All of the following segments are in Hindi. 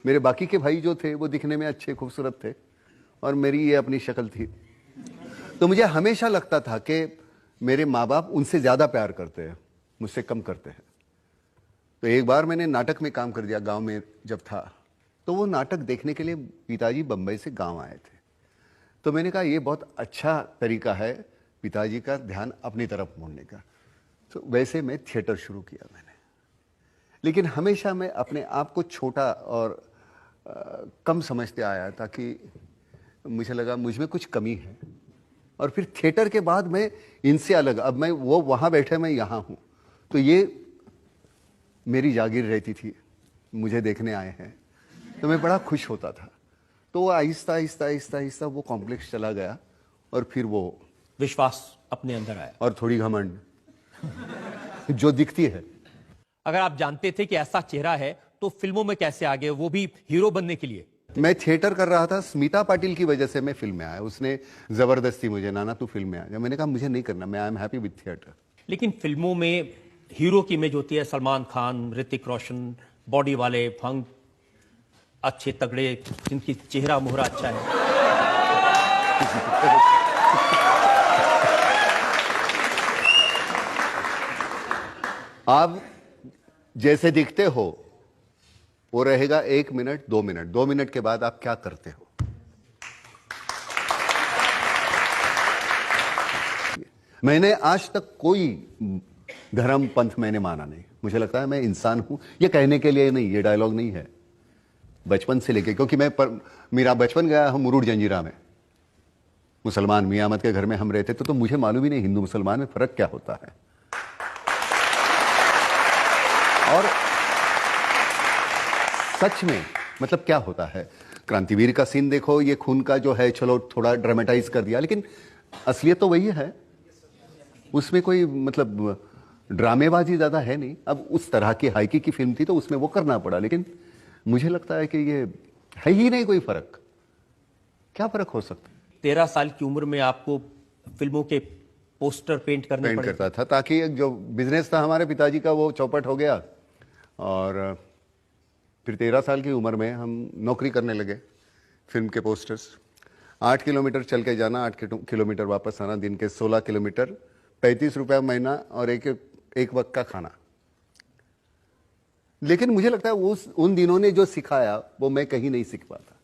मेरे बाकी के भाई जो थे वो दिखने में अच्छे खूबसूरत थे और मेरी ये अपनी शक्ल थी। तो मुझे हमेशा लगता था कि मेरे माँ बाप उनसे ज़्यादा प्यार करते हैं, मुझसे कम करते हैं। तो एक बार मैंने नाटक में काम कर दिया गांव में जब था, तो वो नाटक देखने के लिए पिताजी बम्बई से गांव आए थे। तो मैंने कहा ये बहुत अच्छा तरीका है पिताजी का ध्यान अपनी तरफ मोड़ने का। तो वैसे मैं थिएटर शुरू किया मैंने। लेकिन हमेशा मैं अपने आप को छोटा और कम समझते आया, ताकि मुझे लगा मुझ में कुछ कमी है। और फिर थिएटर के बाद मैं इनसे अलग, अब मैं वो वहाँ बैठे मैं यहाँ हूँ, तो ये मेरी जागीर रहती थी, मुझे देखने आए हैं, तो मैं बड़ा खुश होता था। तो वो आहिस्ता आहिस्ता आहिस्ता आहिस्ता वो कॉम्प्लेक्स चला गया और फिर वो विश्वास अपने अंदर आया और थोड़ी घमंड जो दिखती है। अगर आप जानते थे कि ऐसा चेहरा है तो फिल्मों में कैसे आ गए, वो भी हीरो बनने के लिए? मैं थिएटर कर रहा था, स्मिता पाटिल की वजह से मैं फिल्म में आया। उसने जबरदस्ती मुझे, नाना तू फिल्म में आ जा। मैंने कहा मुझे नहीं करना, मैं I am happy with theatre. लेकिन फिल्मों में हीरो की इमेज होती है सलमान खान, ऋतिक रोशन, बॉडी वाले, फंग, अच्छे तगड़े, जिनकी चेहरा मोहरा अच्छा है। आप जैसे दिखते हो वो रहेगा 1 मिनट 2 मिनट, 2 मिनट के बाद आप क्या करते हो। मैंने आज तक कोई धर्म पंथ मैंने माना नहीं। मुझे लगता है मैं इंसान हूं, ये कहने के लिए नहीं, ये डायलॉग नहीं है, बचपन से लेके, क्योंकि मेरा बचपन गया हम मुरुड जंजीरा में, मुसलमान मियां अहमद के घर में हम रहते थे, तो मुझे मालूम ही नहीं हिंदू मुसलमान में फर्क क्या होता है। और सच में मतलब क्या होता है, क्रांतिवीर का सीन देखो, ये खून का जो है चलो थोड़ा ड्रामेटाइज कर दिया, लेकिन असलियत तो वही है, उसमें कोई मतलब ड्रामेबाजी ज्यादा है नहीं। अब उस तरह की हाइकी की फिल्म थी तो उसमें वो करना पड़ा, लेकिन मुझे लगता है कि ये है ही नहीं कोई फर्क। क्या फर्क हो सकता है? 13 साल की उम्र में आपको फिल्मों के पोस्टर पेंट करने पड़े? करता था, ताकि जो बिजनेस था हमारे पिताजी का वो चौपट हो गया। और फिर 13 साल की उम्र में हम नौकरी करने लगे, फिल्म के पोस्टर्स। 8 किलोमीटर चल के जाना, 8 किलोमीटर वापस आना, दिन के 16 किलोमीटर, 35 रुपया महीना और एक वक्त का खाना। लेकिन मुझे लगता है उन दिनों ने जो सिखाया वो मैं कहीं नहीं सीख पाता।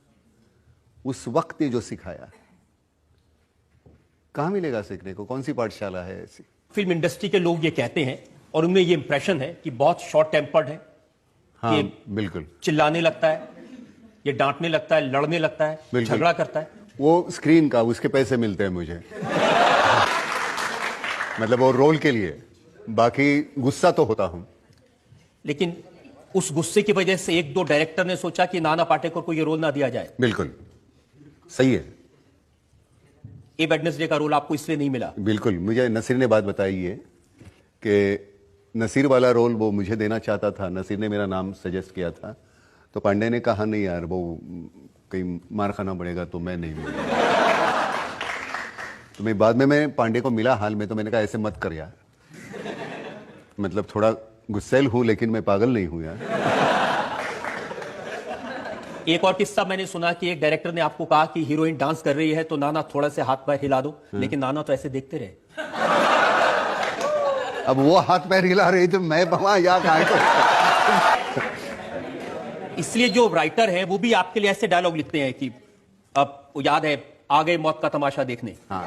उस वक्त ने जो सिखाया कहां मिलेगा सीखने को, कौन सी पाठशाला है ऐसी। फिल्म इंडस्ट्री के लोग ये कहते हैं और उनमें ये इंप्रेशन है कि बहुत शॉर्ट टेम्पर्ड है। हाँ बिल्कुल, चिल्लाने लगता है, ये डांटने लगता है, लड़ने लगता है, झगड़ा करता है। वो स्क्रीन का, उसके पैसे मिलते हैं मुझे मतलब वो रोल के लिए, बाकी गुस्सा तो होता हूं। लेकिन उस गुस्से की वजह से 1-2 डायरेक्टर ने सोचा कि नाना पाटेकर को ये रोल ना दिया जाए। बिल्कुल सही है। ए वेडनेसडे का रोल आपको इसलिए नहीं मिला? बिल्कुल, मुझे नसीर ने बात बताई है कि नसीर वाला रोल वो मुझे देना चाहता था, नसीर ने मेरा नाम सजेस्ट किया था, तो पांडे ने कहा नहीं यार वो कहीं मार खाना पड़ेगा, तो मैं नहीं मिला। तो मैं बाद में मैं पांडे को मिला हाल में, तो मैंने कहा ऐसे मत कर यार, मतलब थोड़ा गुस्सैल हूं लेकिन मैं पागल नहीं हूं यार। एक और किस्सा मैंने सुना कि एक डायरेक्टर ने आपको कहा कि हीरोइन डांस कर रही है तो नाना थोड़ा से हाथ पैर हिला दो, लेकिन नाना तो ऐसे देखते रहे। अब वो हाथ पैर हिला रही तो मैं वहां याद आया। इसलिए जो राइटर है वो भी आपके लिए ऐसे डायलॉग लिखते हैं कि अब याद है आ गए मौत का तमाशा देखने। हाँ।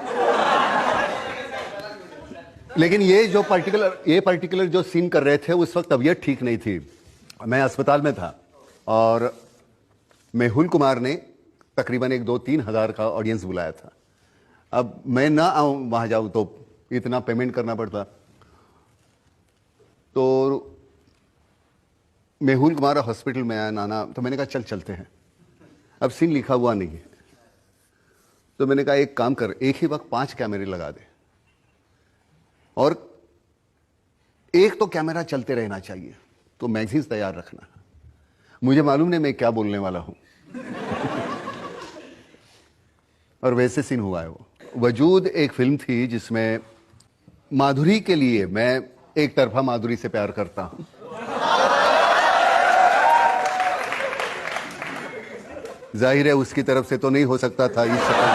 लेकिन ये पर्टिकुलर जो सीन कर रहे थे उस वक्त तबीयत ठीक नहीं थी, मैं अस्पताल में था और मेहुल कुमार ने तकरीबन 1-2-3 हज़ार का ऑडियंस बुलाया था। अब मैं ना आऊं वहां जाऊं तो इतना पेमेंट करना पड़ता, तो मेहुल कुमार हॉस्पिटल में आया नाना, तो मैंने कहा चल चलते हैं। अब सीन लिखा हुआ नहीं है, तो मैंने कहा एक काम कर, एक ही वक्त 5 कैमरे लगा दे और एक तो कैमरा चलते रहना चाहिए, तो मैगजीन्स तैयार रखना। मुझे मालूम नहीं मैं क्या बोलने वाला हूं और वैसे सीन हुआ है वो। वजूद एक फिल्म थी जिसमें माधुरी के लिए मैं एक तरफा माधुरी से प्यार करता हूं। जाहिर है उसकी तरफ से तो नहीं हो सकता था इस शक्ल।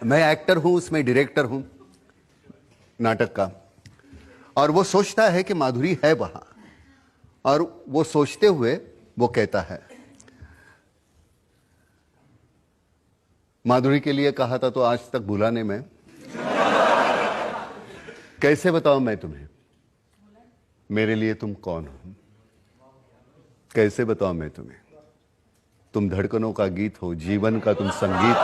मैं एक्टर हूं, उसमें डायरेक्टर हूं नाटक का, और वो सोचता है कि माधुरी है वहां, और वो सोचते हुए वो कहता है। माधुरी के लिए कहा था तो आज तक भूला नहीं मैं। कैसे बताऊं मैं तुम्हें मेरे लिए तुम कौन हो, कैसे बताऊं मैं तुम्हें, तुम धड़कनों का गीत हो, जीवन का तुम संगीत।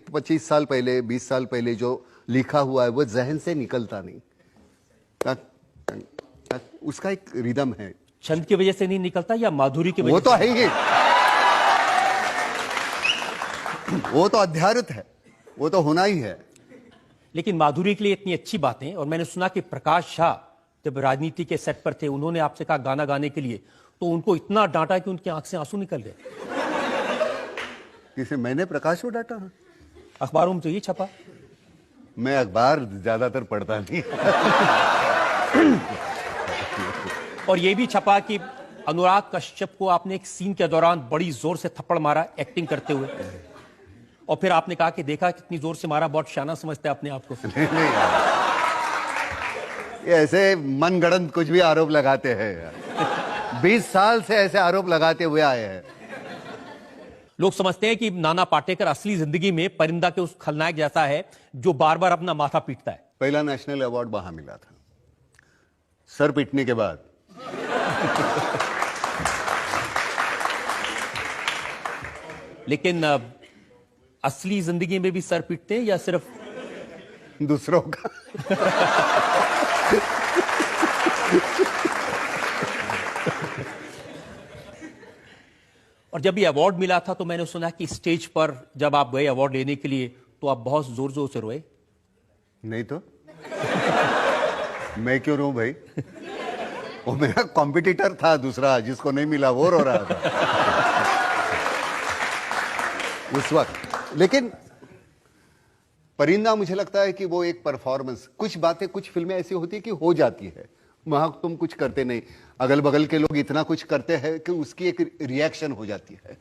25 साल पहले, 20 साल पहले जो लिखा हुआ है वो जहन से निकलता नहीं। उसका एक रिदम है। छंद की वजह से नहीं निकलता या माधुरी की वजह वो से? तो है ही, वो तो अध्यात्म है, वो तो होना ही है। लेकिन माधुरी के लिए इतनी अच्छी बातें, और मैंने सुना कि प्रकाश शाह जब राजनीति के सेट पर थे, उन्होंने आपसे कहा गाना गाने के लिए, तो उनको इतना डांटा कि उनकी आंख से आंसू निकल गए। किसे? मैंने प्रकाश को डांटा? अखबारों में तो ये छपा। मैं अखबार ज्यादातर पढ़ता नहीं। और ये भी छपा कि अनुराग कश्यप को आपने एक सीन के दौरान बड़ी जोर से थप्पड़ मारा एक्टिंग करते हुए, और फिर आपने कहा कि देखा कितनी जोर से मारा, बहुत शाना समझते हैं अपने आप को। नहीं ये ऐसे मनगढ़ंत कुछ भी आरोप लगाते हैं यार। 20 साल से ऐसे आरोप लगाते हुए आए हैं। लोग समझते हैं कि नाना पाटेकर असली जिंदगी में परिंदा के उस खलनायक जैसा है जो बार बार अपना माथा पीटता है। पहला नेशनल अवार्ड वहां मिला था, सर पीटने के बाद। लेकिन असली जिंदगी में भी सर पीटते हैं या सिर्फ दूसरों का? और जब ये अवार्ड मिला था तो मैंने सुना कि स्टेज पर जब आप गए अवार्ड लेने के लिए तो आप बहुत जोर जोर से रोए। नहीं तो मैं क्यों रोऊं भाई? वो मेरा कॉम्पिटिटर था दूसरा, जिसको नहीं मिला वो रो रहा था उस वक्त। लेकिन परिंदा मुझे लगता है कि वो एक परफॉर्मेंस, कुछ बातें, कुछ फिल्में ऐसी होती है कि हो जाती है, वहां तुम कुछ करते नहीं, अगल बगल के लोग इतना कुछ करते हैं कि उसकी एक रिएक्शन हो जाती है।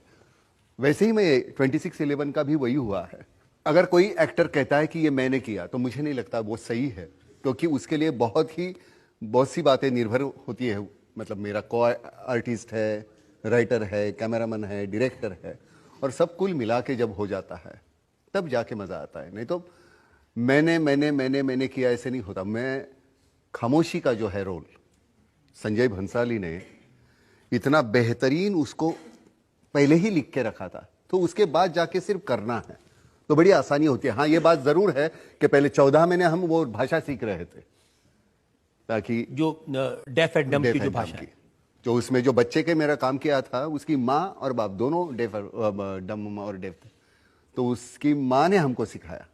वैसे ही मैं 26/11 का भी वही हुआ है। अगर कोई एक्टर कहता है कि ये मैंने किया तो मुझे नहीं लगता वो सही है, क्योंकि उसके लिए बहुत सी बातें निर्भर होती है। मतलब मेरा को आर्टिस्ट है, राइटर है, कैमरामैन है, डायरेक्टर है, और सब कुल मिला के जब हो जाता है तब जाके मजा आता है। नहीं तो मैंने किया ऐसे नहीं होता। मैं खामोशी का जो है रोल, संजय भंसाली ने इतना बेहतरीन उसको पहले ही लिख के रखा था, तो उसके बाद जाके सिर्फ करना है तो बड़ी आसानी होती है। हाँ, ये बात जरूर है कि पहले 14 महीने हम वो भाषा सीख रहे थे, ताकि जो डेफ एंड डम की जो भाषा है, जो उसमें जो बच्चे के मेरा काम किया था, उसकी माँ और बाप दोनों डम और डेफ थे, तो उसकी माँ ने हमको सिखाया।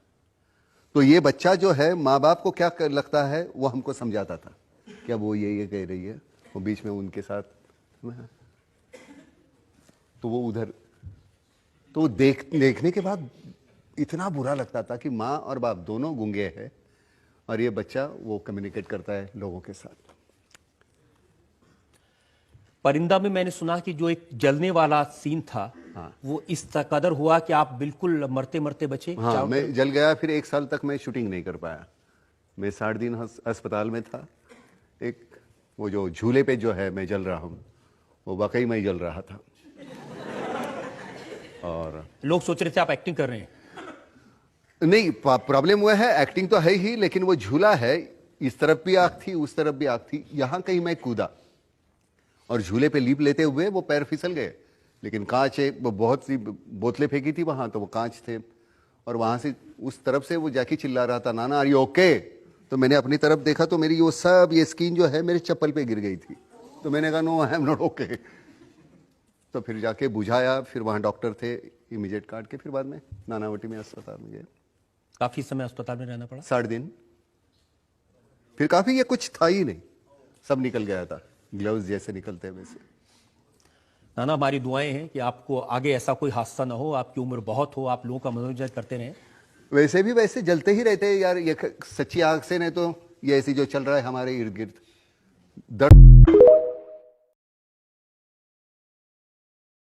तो ये बच्चा जो है, माँ बाप को क्या लगता है वो हमको समझाता था, क्या वो ये कह रही है, वो बीच में उनके साथ, तो वो उधर, तो देखने के बाद इतना बुरा लगता था कि माँ और बाप दोनों गूंगे हैं और ये बच्चा वो कम्युनिकेट करता है लोगों के साथ। परिंदा में मैंने सुना कि जो एक जलने वाला सीन था, हाँ, वो इस कदर हुआ कि आप बिल्कुल मरते मरते बचे। हाँ, मैं जल गया। फिर 1 साल तक मैं शूटिंग नहीं कर पाया। मैं 60 दिन अस्पताल में था। एक वो जो झूले पे जो है मैं जल रहा हूँ, वो वाकई में जल रहा था। और लोग सोच रहे थे आप एक्टिंग कर रहे हैं। नहीं, प्रॉब्लम वो है, एक्टिंग तो है ही, लेकिन वो झूला है, इस तरफ भी आग थी, उस तरफ भी आग थी। यहां कहीं मैं कूदा और झूले पे लीप लेते हुए वो पैर फिसल गए, लेकिन कांच है, वो बहुत सी बोतलें फेंकी थी वहां, तो वो कांच थे, और वहां से उस तरफ से वो जाके चिल्ला रहा था, नाना आर यू ओके? तो मैंने अपनी तरफ देखा तो मेरी वो सब ये स्किन जो है मेरे चप्पल पे गिर गई थी। तो मैंने कहा no, I am not okay. तो फिर जाके बुझाया, फिर वहां डॉक्टर थे, इमीडिएट काट के फिर बाद में नानावटी में अस्पताल में गए। काफी समय अस्पताल में रहना पड़ा। 60 दिन। फिर काफी, ये कुछ था ही नहीं, सब निकल गया था, ग्लव्स जैसे निकलते हैं वैसे। नाना, हमारी दुआएं हैं कि आपको आगे ऐसा कोई हादसा ना हो, आपकी उम्र बहुत हो, आप लोगों का मनोरंजन करते रहें। वैसे भी वैसे जलते ही रहते हैं यार, ये सच्ची आग से, नहीं तो ये ऐसी जो चल रहा है हमारे इर्द गिर्द दर्द